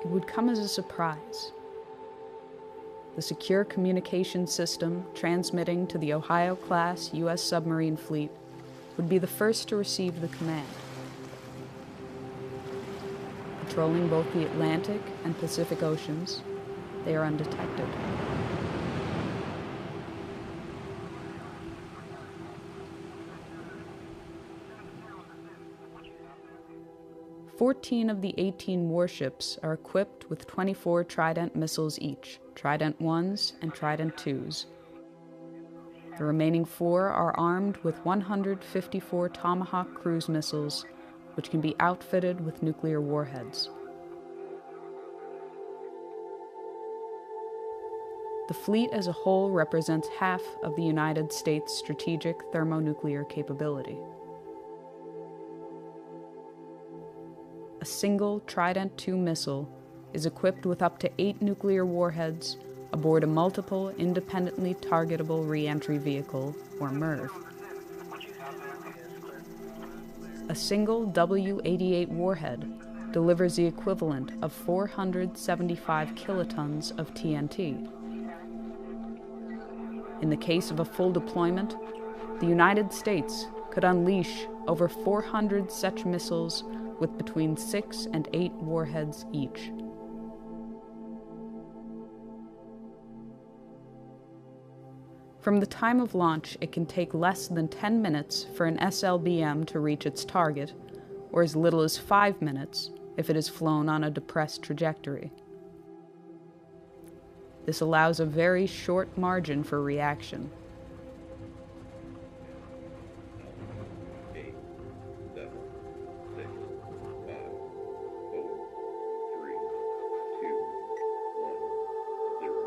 it would come as a surprise. The secure communication system transmitting to the Ohio-class U.S. submarine fleet would be the first to receive the command. Patrolling both the Atlantic and Pacific Oceans, they are undetected. Fourteen of the 18 warships are equipped with 24 Trident missiles each, Trident 1s and Trident 2s. The remaining 4 are armed with 154 Tomahawk cruise missiles, which can be outfitted with nuclear warheads. The fleet as a whole represents half of the United States' strategic thermonuclear capability. A single Trident II missile is equipped with up to 8 nuclear warheads aboard a multiple independently targetable re-entry vehicle, or MIRV. A single W-88 warhead delivers the equivalent of 475 kilotons of TNT. In the case of a full deployment, the United States could unleash over 400 such missiles with between 6 and 8 warheads each. From the time of launch, it can take less than 10 minutes for an SLBM to reach its target, or as little as 5 minutes if it is flown on a depressed trajectory. This allows a very short margin for reaction. 8, 7, 6, 5, 4, 3, 2, 1, 0.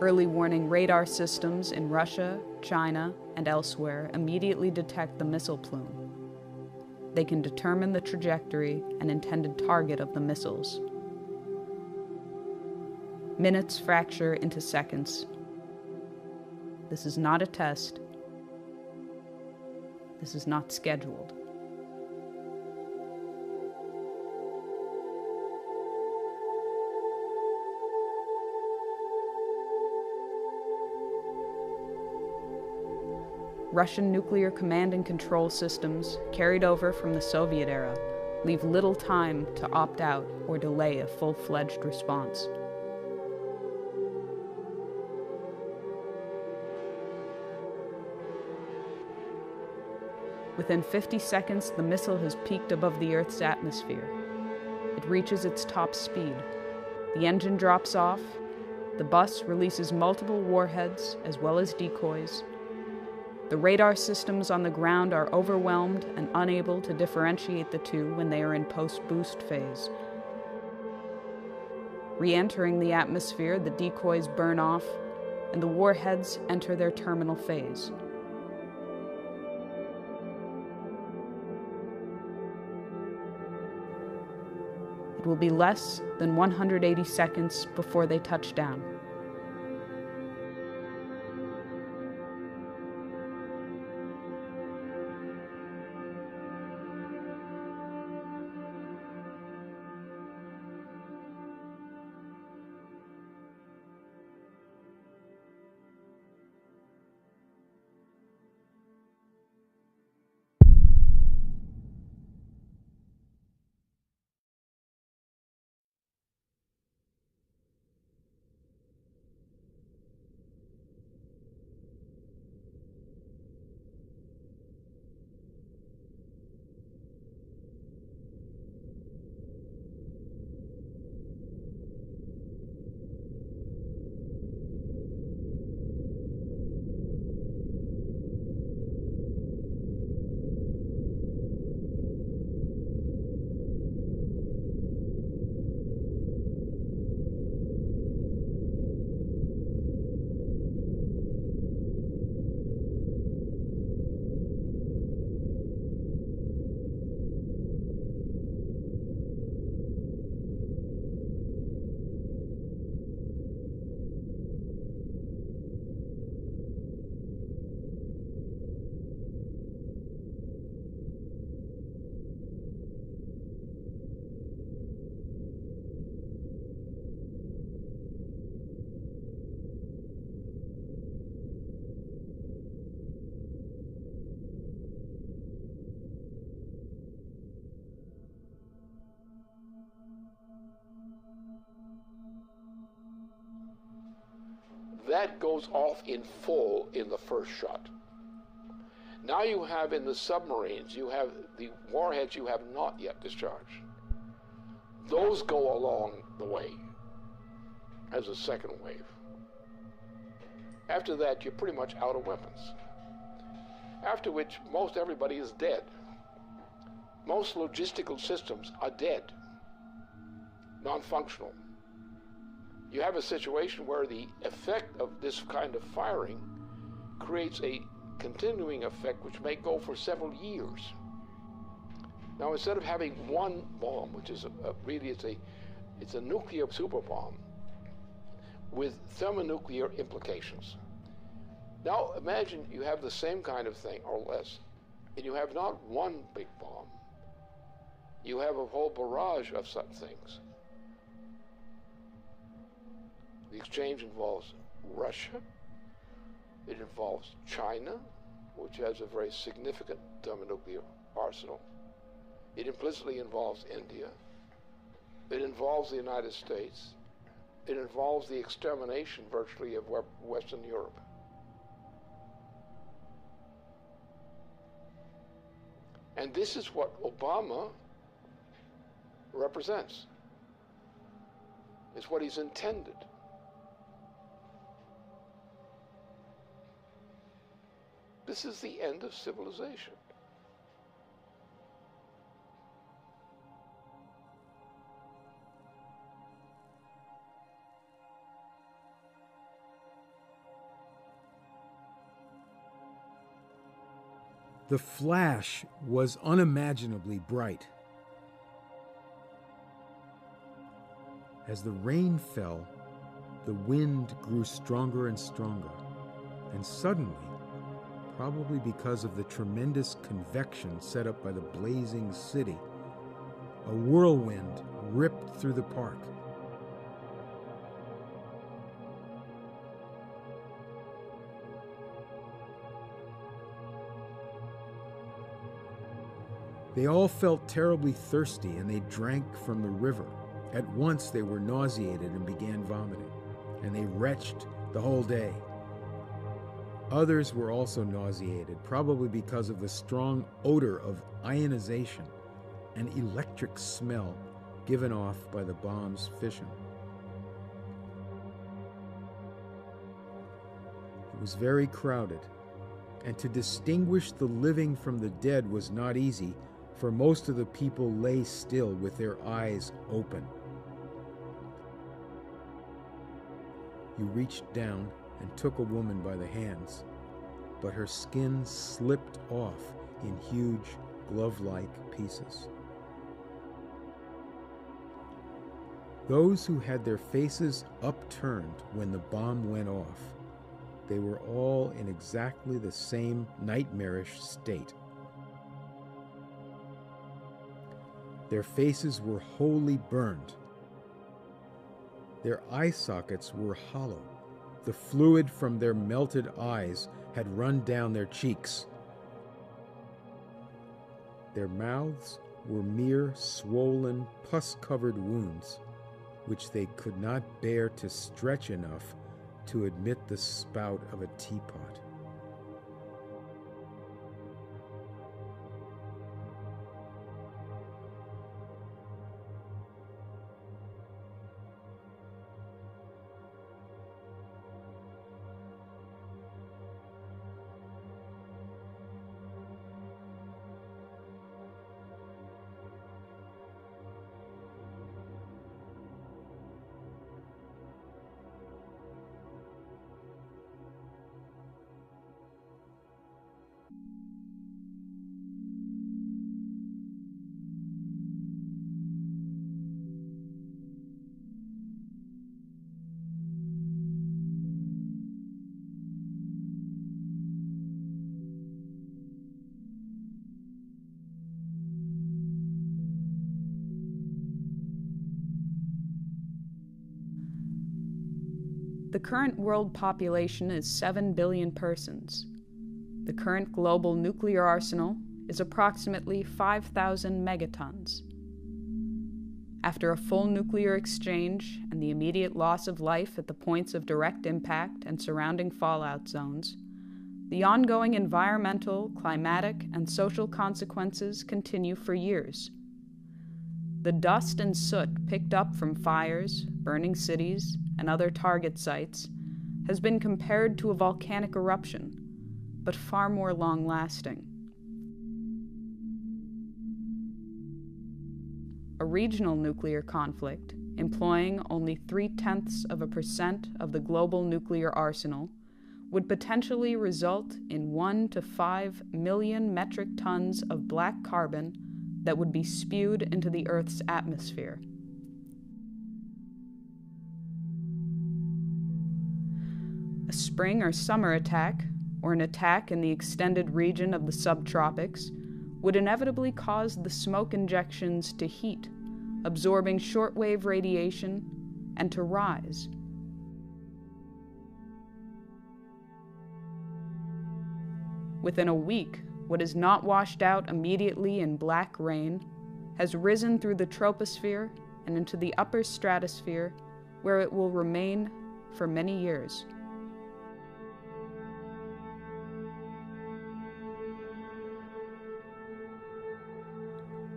Early warning radar systems in Russia, China, and elsewhere immediately detect the missile plume. They can determine the trajectory and intended target of the missiles. Minutes fracture into seconds. This is not a test. This is not scheduled. Russian nuclear command and control systems, carried over from the Soviet era, leave little time to opt out or delay a full-fledged response. Within 50 seconds, the missile has peaked above the Earth's atmosphere. It reaches its top speed. The engine drops off. The bus releases multiple warheads as well as decoys. The radar systems on the ground are overwhelmed and unable to differentiate the two when they are in post-boost phase. Re-entering the atmosphere, the decoys burn off, and the warheads enter their terminal phase. It will be less than 180 seconds before they touch down. that goes off in full in the first shot. Now you have in the submarines, you have the warheads you have not yet discharged. Those go along the way as a second wave. After that, you're pretty much out of weapons. After which, most everybody is dead. Most logistical systems are dead, non-functional. You have a situation where the effect of this kind of firing creates a continuing effect which may go for several years. Now, instead of having one bomb, which is it's a nuclear super bomb with thermonuclear implications. Now, imagine you have the same kind of thing, or less, and you have not one big bomb. You have a whole barrage of such things. The exchange involves Russia. It involves China, which has a very significant thermonuclear arsenal. It implicitly involves India. It involves the United States. It involves the extermination, virtually, of Western Europe. And this is what Obama represents. It's what he's intended. This is the end of civilization. The flash was unimaginably bright. As the rain fell, the wind grew stronger and stronger, and suddenly, probably because of the tremendous convection set up by the blazing city, a whirlwind ripped through the park. They all felt terribly thirsty, and they drank from the river. At once they were nauseated and began vomiting, and they retched the whole day. Others were also nauseated, probably because of the strong odor of ionization and electric smell given off by the bomb's fission. It was very crowded, and to distinguish the living from the dead was not easy, for most of the people lay still with their eyes open. You reached down and took a woman by the hands, but her skin slipped off in huge glove-like pieces. Those who had their faces upturned when the bomb went off, they were all in exactly the same nightmarish state. Their faces were wholly burned. Their eye sockets were hollow. The fluid from their melted eyes had run down their cheeks. Their mouths were mere swollen, pus-covered wounds, which they could not bear to stretch enough to admit the spout of a teapot. The current world population is 7 billion persons. The current global nuclear arsenal is approximately 5,000 megatons. After a full nuclear exchange and the immediate loss of life at the points of direct impact and surrounding fallout zones, the ongoing environmental, climatic, and social consequences continue for years. The dust and soot picked up from fires, burning cities, and other target sites has been compared to a volcanic eruption, but far more long-lasting. A regional nuclear conflict, employing only 0.3% of the global nuclear arsenal, would potentially result in 1 to 5 million metric tons of black carbon that would be spewed into the Earth's atmosphere. A spring or summer attack, or an attack in the extended region of the subtropics, would inevitably cause the smoke injections to heat, absorbing shortwave radiation, and to rise. Within a week, what is not washed out immediately in black rain has risen through the troposphere and into the upper stratosphere, where it will remain for many years.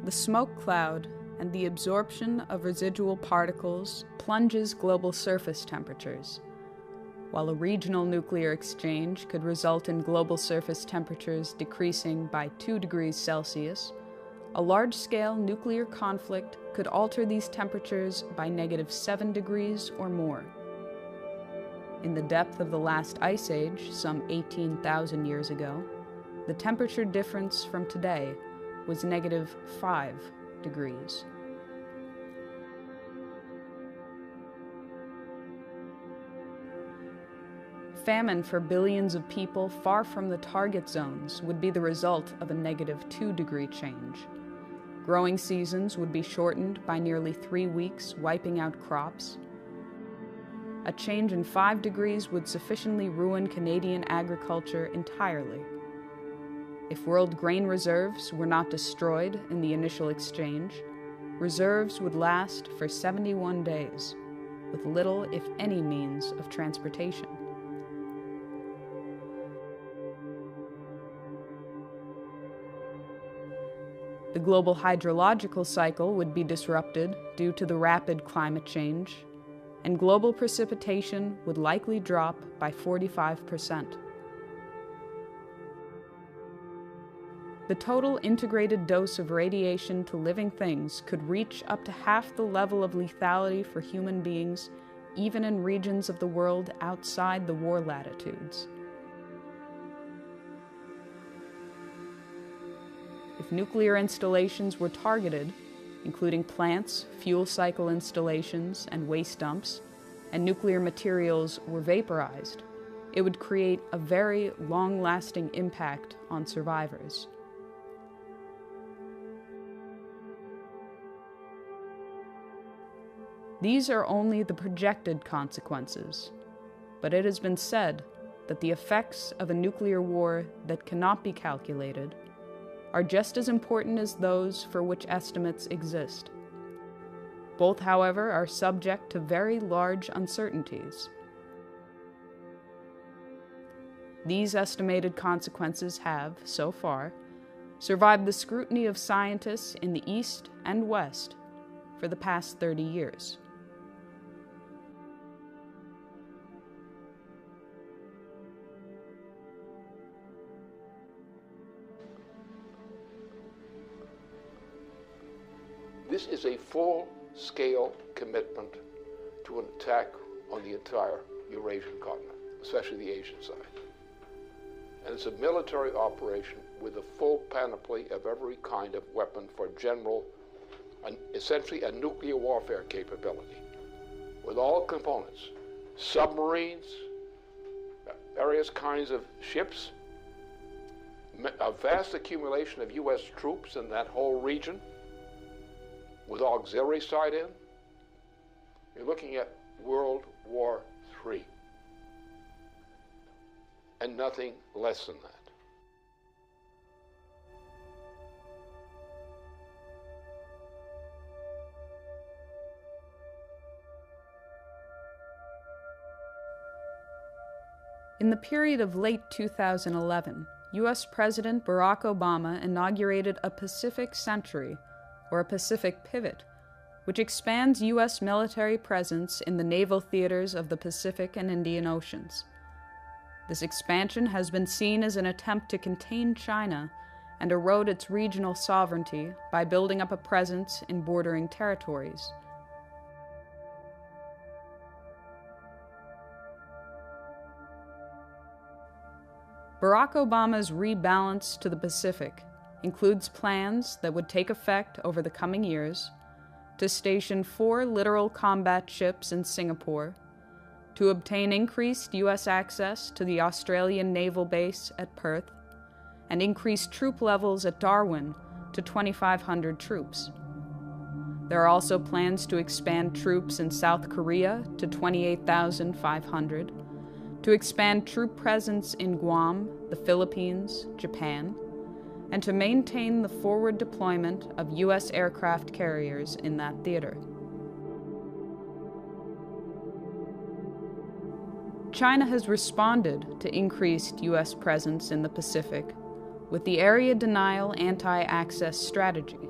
The smoke cloud and the absorption of residual particles plunges global surface temperatures. While a regional nuclear exchange could result in global surface temperatures decreasing by 2 degrees Celsius, a large-scale nuclear conflict could alter these temperatures by -7 degrees or more. In the depth of the last ice age, some 18,000 years ago, the temperature difference from today was -5 degrees. Famine for billions of people far from the target zones would be the result of a -2 degree change. Growing seasons would be shortened by nearly 3 weeks, wiping out crops. A change in 5 degrees would sufficiently ruin Canadian agriculture entirely. If world grain reserves were not destroyed in the initial exchange, reserves would last for 71 days, with little, if any, means of transportation. The global hydrological cycle would be disrupted due to the rapid climate change, and global precipitation would likely drop by 45%. The total integrated dose of radiation to living things could reach up to half the level of lethality for human beings, even in regions of the world outside the war latitudes. If nuclear installations were targeted, including plants, fuel cycle installations, and waste dumps, and nuclear materials were vaporized, it would create a very long-lasting impact on survivors. These are only the projected consequences, but it has been said that the effects of a nuclear war that cannot be calculated are just as important as those for which estimates exist. Both, however, are subject to very large uncertainties. These estimated consequences have, so far, survived the scrutiny of scientists in the East and West for the past 30 years. This is a full-scale commitment to an attack on the entire Eurasian continent, especially the Asian side. And it's a military operation with a full panoply of every kind of weapon for general, essentially a nuclear warfare capability, with all components, submarines, various kinds of ships, a vast accumulation of U.S. troops in that whole region, with auxiliary side in. You're looking at World War III, and nothing less than that. the period of late 2011, U.S. President Barack Obama inaugurated a Pacific Century, or a Pacific Pivot, which expands U.S. military presence in the naval theaters of the Pacific and Indian Oceans. This expansion has been seen as an attempt to contain China and erode its regional sovereignty by building up a presence in bordering territories. Barack Obama's rebalance to the Pacific includes plans that would take effect over the coming years to station 4 littoral combat ships in Singapore, to obtain increased U.S. access to the Australian naval base at Perth, and increase troop levels at Darwin to 2,500 troops. There are also plans to expand troops in South Korea to 28,500, to expand troop presence in Guam, the Philippines, Japan, and to maintain the forward deployment of U.S. aircraft carriers in that theater. China has responded to increased U.S. presence in the Pacific with the Area Denial Anti-Access Strategy,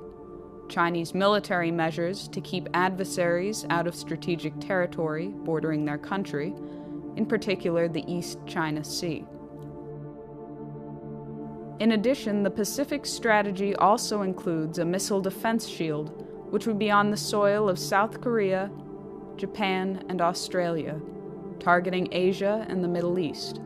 Chinese military measures to keep adversaries out of strategic territory bordering their country, in particular the East China Sea. In addition, the Pacific strategy also includes a missile defense shield, which would be on the soil of South Korea, Japan, and Australia, targeting Asia and the Middle East.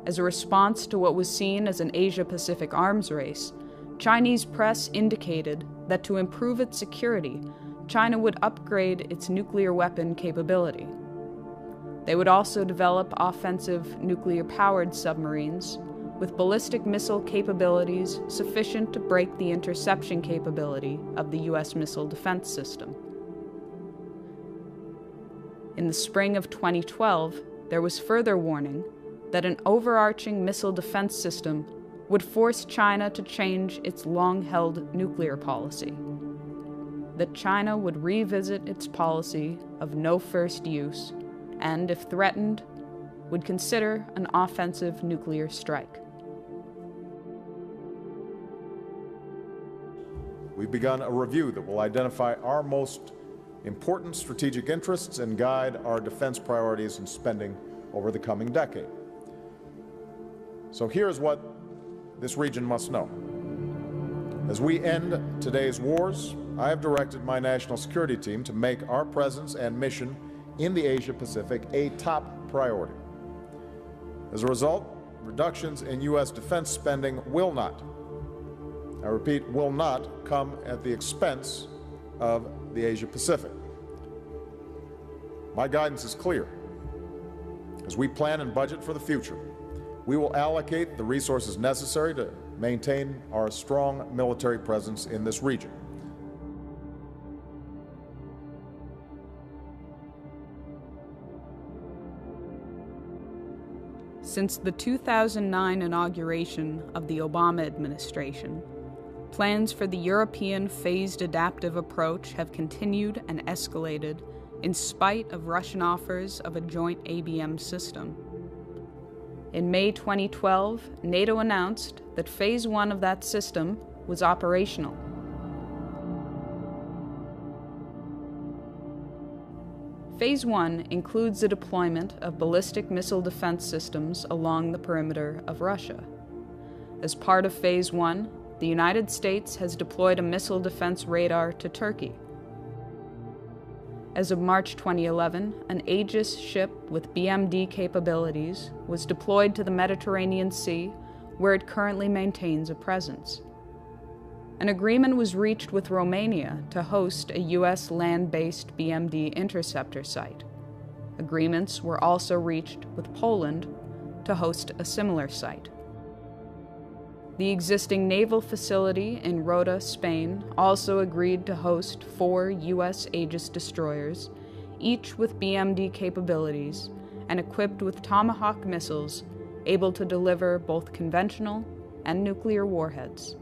As a response to what was seen as an Asia-Pacific arms race, Chinese press indicated that to improve its security, China would upgrade its nuclear weapon capability. They would also develop offensive nuclear-powered submarines with ballistic missile capabilities sufficient to break the interception capability of the U.S. missile defense system. In the spring of 2012, there was further warning that an overarching missile defense system would force China to change its long-held nuclear policy, that China would revisit its policy of no first use and, if threatened, would consider an offensive nuclear strike. We've begun a review that will identify our most important strategic interests and guide our defense priorities and spending over the coming decade. So here's what this region must know. As we end today's wars, I have directed my national security team to make our presence and mission in the Asia-Pacific a top priority. As a result, reductions in U.S. defense spending will not, I repeat, will not come at the expense of the Asia-Pacific. My guidance is clear. As we plan and budget for the future, we will allocate the resources necessary to maintain our strong military presence in this region. Since the 2009 inauguration of the Obama administration, plans for the European phased adaptive approach have continued and escalated in spite of Russian offers of a joint ABM system. In May 2012, NATO announced that Phase 1 of that system was operational. Phase 1 includes the deployment of ballistic missile defense systems along the perimeter of Russia. As part of Phase 1, the United States has deployed a missile defense radar to Turkey. As of March 2011, an Aegis ship with BMD capabilities was deployed to the Mediterranean Sea, where it currently maintains a presence. An agreement was reached with Romania to host a U.S. land-based BMD interceptor site. Agreements were also reached with Poland to host a similar site. The existing naval facility in Rota, Spain, also agreed to host 4 U.S. Aegis destroyers, each with BMD capabilities and equipped with Tomahawk missiles able to deliver both conventional and nuclear warheads.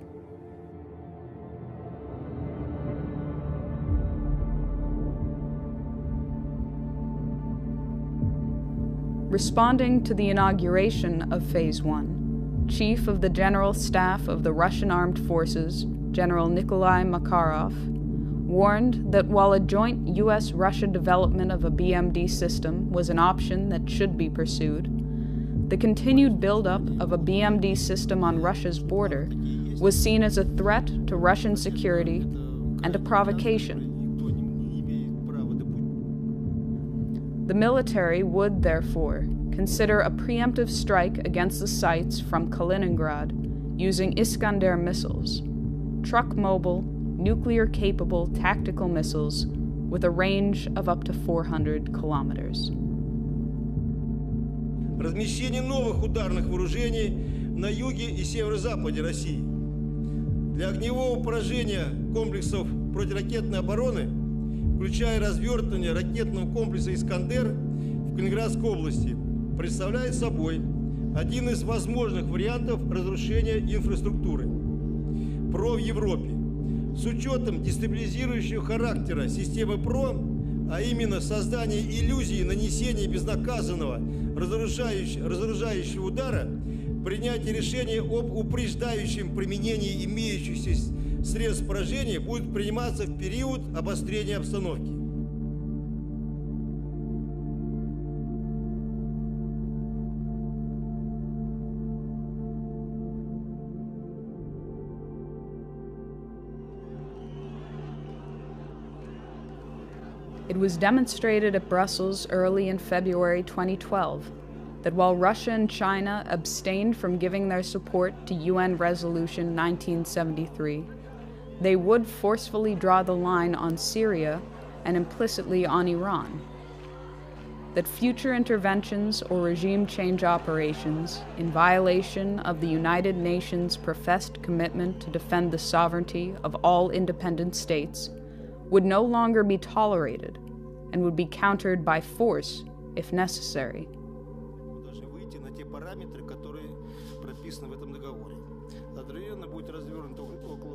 Responding to the inauguration of Phase 1, Chief of the General Staff of the Russian Armed Forces, General Nikolai Makarov, warned that while a joint U.S.-Russia development of a BMD system was an option that should be pursued, the continued buildup of a BMD system on Russia's border was seen as a threat to Russian security and a provocation. The military would, therefore, consider a preemptive strike against the sites from Kaliningrad using Iskander missiles, truck-mobile, nuclear-capable tactical missiles with a range of up to 400 kilometers. Размещение новых ударных вооружений на юге и северо-западе России. Для огневого поражения комплексов противоракетной обороны, включая развертывание ракетного комплекса «Искандер» в Калининградской области, представляет собой один из возможных вариантов разрушения инфраструктуры ПРО в Европе. С учетом дестабилизирующего характера системы ПРО, а именно создание иллюзии нанесения безнаказанного разоружающего удара, принятие решения об упреждающем применении имеющихся средств поражения будет приниматься в период обострения обстановки. It was demonstrated at Brussels early in February 2012 that while Russia and China abstained from giving their support to UN Resolution 1973, they would forcefully draw the line on Syria and implicitly on Iran. That future interventions or regime change operations in violation of the United Nations' professed commitment to defend the sovereignty of all independent states would no longer be tolerated and would be countered by force if necessary. Одновременно будет развернута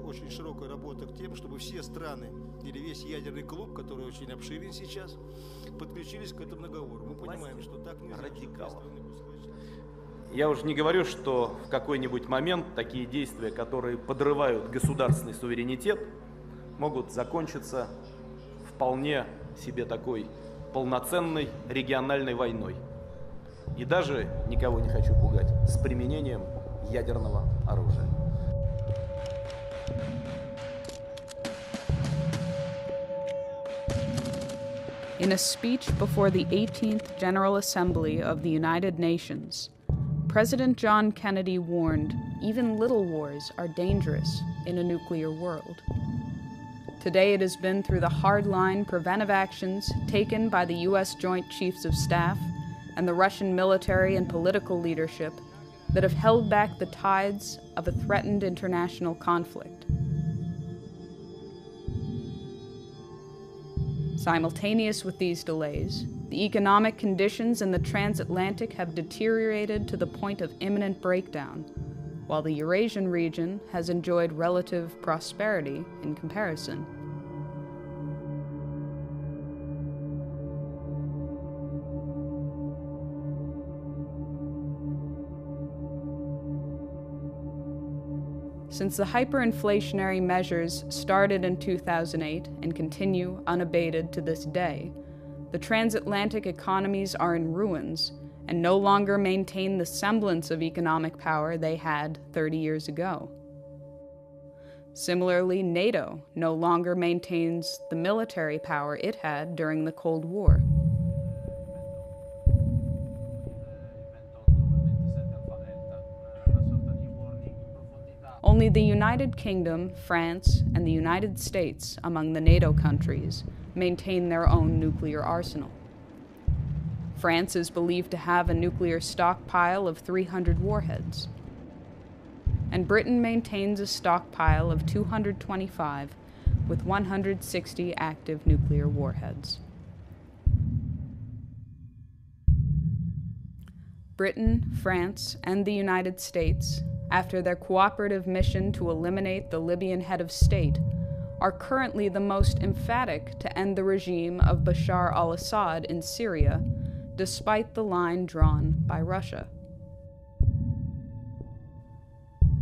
очень широкая работа к тем, чтобы все страны или весь ядерный клуб, который очень обширен сейчас, подключились к этому договору. Мы понимаем, что так нельзя. Я уже не говорю, что в какой-нибудь момент такие действия, которые подрывают государственный суверенитет, могут закончиться вполне себе такой полноценной региональной войной. И даже, никого не хочу пугать, с применением ядерного оружия. In a speech before the 18th General Assembly of the United Nations, President John Kennedy warned even little wars are dangerous in a nuclear world. Today it has been through the hardline preventive actions taken by the U.S. Joint Chiefs of Staff and the Russian military and political leadership that have held back the tides of a threatened international conflict. Simultaneous with these delays, the economic conditions in the transatlantic have deteriorated to the point of imminent breakdown, while the Eurasian region has enjoyed relative prosperity in comparison. Since the hyperinflationary measures started in 2008 and continue unabated to this day, the transatlantic economies are in ruins and no longer maintain the semblance of economic power they had 30 years ago. Similarly, NATO no longer maintains the military power it had during the Cold War. Only the United Kingdom, France, and the United States, among the NATO countries, maintain their own nuclear arsenal. France is believed to have a nuclear stockpile of 300 warheads, and Britain maintains a stockpile of 225 with 160 active nuclear warheads. Britain, France, and the United States, after their cooperative mission to eliminate the Libyan head of state, are currently the most emphatic to end the regime of Bashar al-Assad in Syria, despite the line drawn by Russia.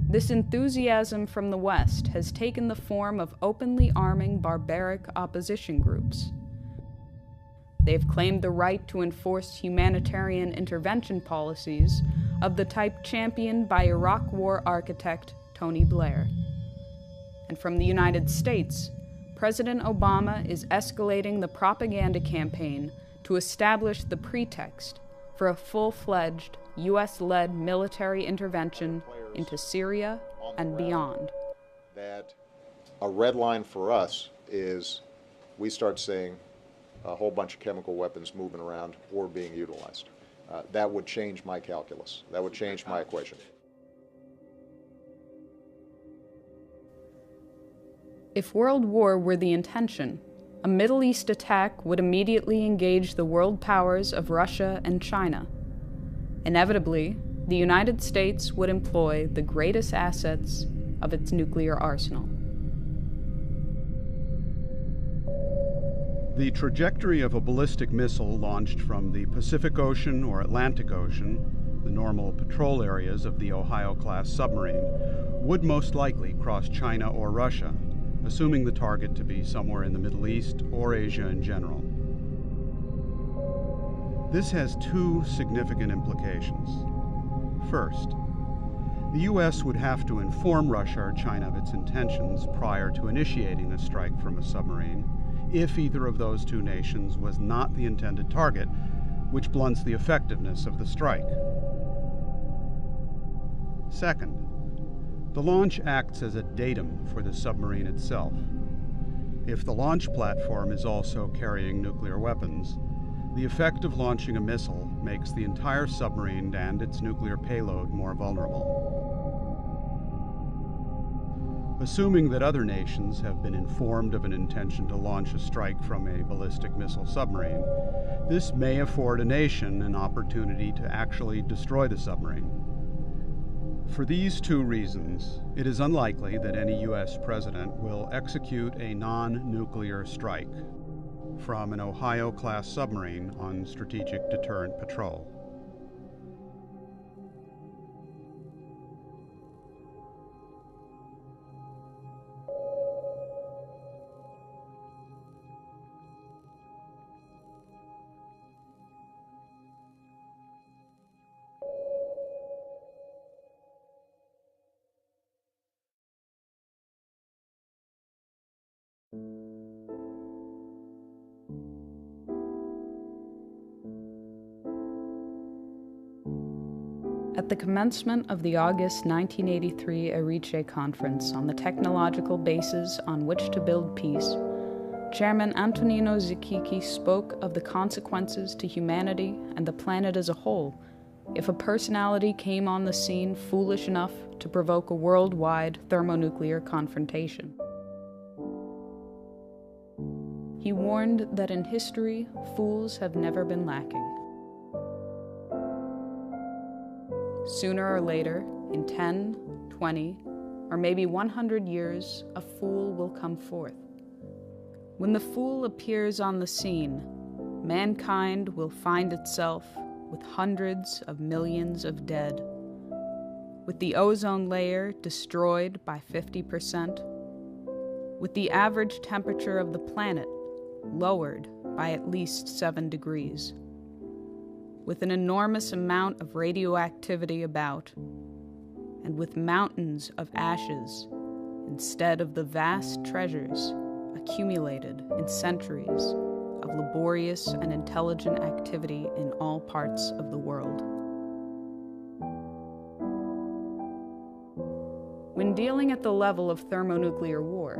This enthusiasm from the West has taken the form of openly arming barbaric opposition groups. They've claimed the right to enforce humanitarian intervention policies of the type championed by Iraq War architect Tony Blair. And from the United States, President Obama is escalating the propaganda campaign to establish the pretext for a full-fledged U.S.-led military intervention into Syria and beyond. That a red line for us is we start seeing a whole bunch of chemical weapons moving around or being utilized. That would change my calculus. That would change my equation. If world war were the intention, a Middle East attack would immediately engage the world powers of Russia and China. Inevitably, the United States would employ the greatest assets of its nuclear arsenal. The trajectory of a ballistic missile launched from the Pacific Ocean or Atlantic Ocean, the normal patrol areas of the Ohio-class submarine, would most likely cross China or Russia, assuming the target to be somewhere in the Middle East or Asia in general. This has two significant implications. First, the U.S. would have to inform Russia or China of its intentions prior to initiating a strike from a submarine, if either of those two nations was not the intended target, which blunts the effectiveness of the strike. Second, the launch acts as a datum for the submarine itself. If the launch platform is also carrying nuclear weapons, the effect of launching a missile makes the entire submarine and its nuclear payload more vulnerable. Assuming that other nations have been informed of an intention to launch a strike from a ballistic missile submarine, this may afford a nation an opportunity to actually destroy the submarine. For these two reasons, it is unlikely that any U.S. president will execute a non-nuclear strike from an Ohio-class submarine on strategic deterrent patrol. At the commencement of the August 1983 Erice Conference on the technological basis on which to build peace, Chairman Antonino Zikiki spoke of the consequences to humanity and the planet as a whole if a personality came on the scene foolish enough to provoke a worldwide thermonuclear confrontation. He warned that in history, fools have never been lacking. Sooner or later, in 10, 20, or maybe 100 years, a fool will come forth. When the fool appears on the scene, mankind will find itself with hundreds of millions of dead, with the ozone layer destroyed by 50%, with the average temperature of the planet lowered by at least 7 degrees, with an enormous amount of radioactivity about, and with mountains of ashes instead of the vast treasures accumulated in centuries of laborious and intelligent activity in all parts of the world. When dealing at the level of thermonuclear war,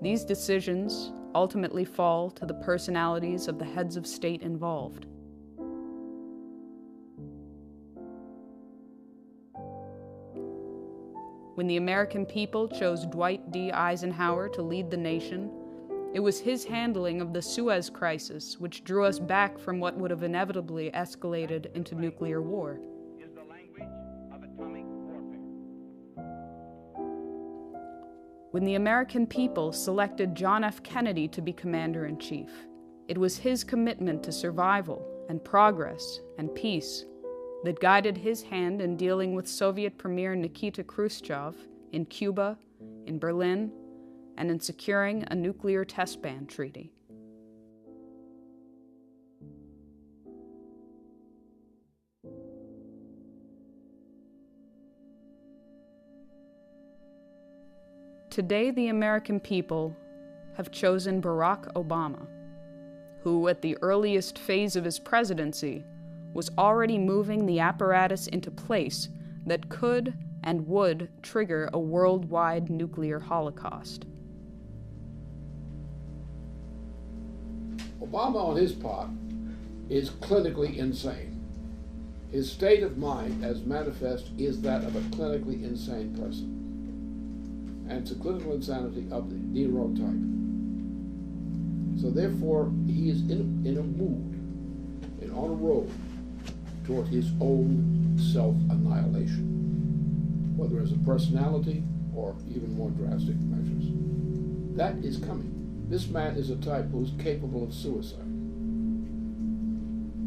these decisions ultimately fall to the personalities of the heads of state involved. When the American people chose Dwight D. Eisenhower to lead the nation, it was his handling of the Suez Crisis which drew us back from what would have inevitably escalated into nuclear war. When the American people selected John F. Kennedy to be Commander-in-Chief, it was his commitment to survival and progress and peace that guided his hand in dealing with Soviet Premier Nikita Khrushchev in Cuba, in Berlin, and in securing a nuclear test ban treaty. Today, the American people have chosen Barack Obama, who, at the earliest phase of his presidency, was already moving the apparatus into place that could and would trigger a worldwide nuclear holocaust. Obama, on his part, is clinically insane. His state of mind, as manifest, is that of a clinically insane person. And it's a clinical insanity of the Nero type. So therefore, he is in a mood and on a road toward his own self-annihilation, whether as a personality or even more drastic measures. That is coming. This man is a type who's capable of suicide.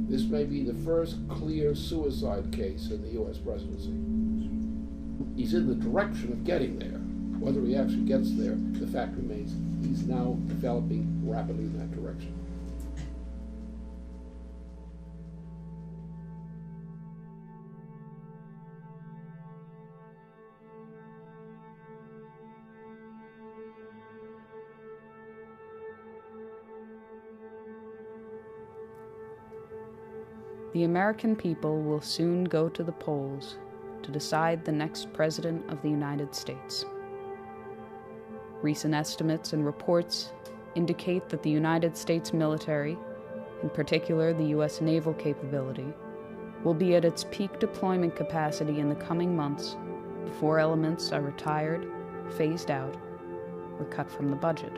This may be the first clear suicide case in the U.S. presidency. He's in the direction of getting there. Whether he actually gets there, the fact remains he's now developing rapidly in that direction. The American people will soon go to the polls to decide the next President of the United States. Recent estimates and reports indicate that the United States military, in particular the U.S. naval capability, will be at its peak deployment capacity in the coming months before elements are retired, phased out, or cut from the budget.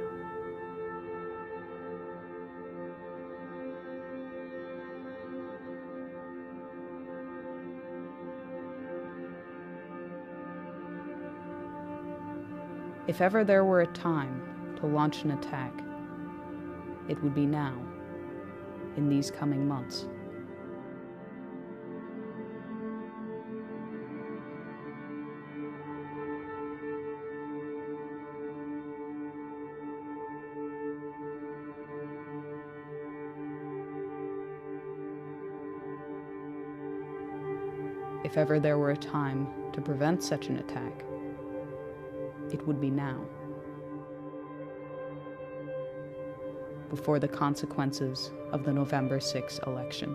If ever there were a time to launch an attack, it would be now, in these coming months. If ever there were a time to prevent such an attack, it would be now, before the consequences of the November 6 election.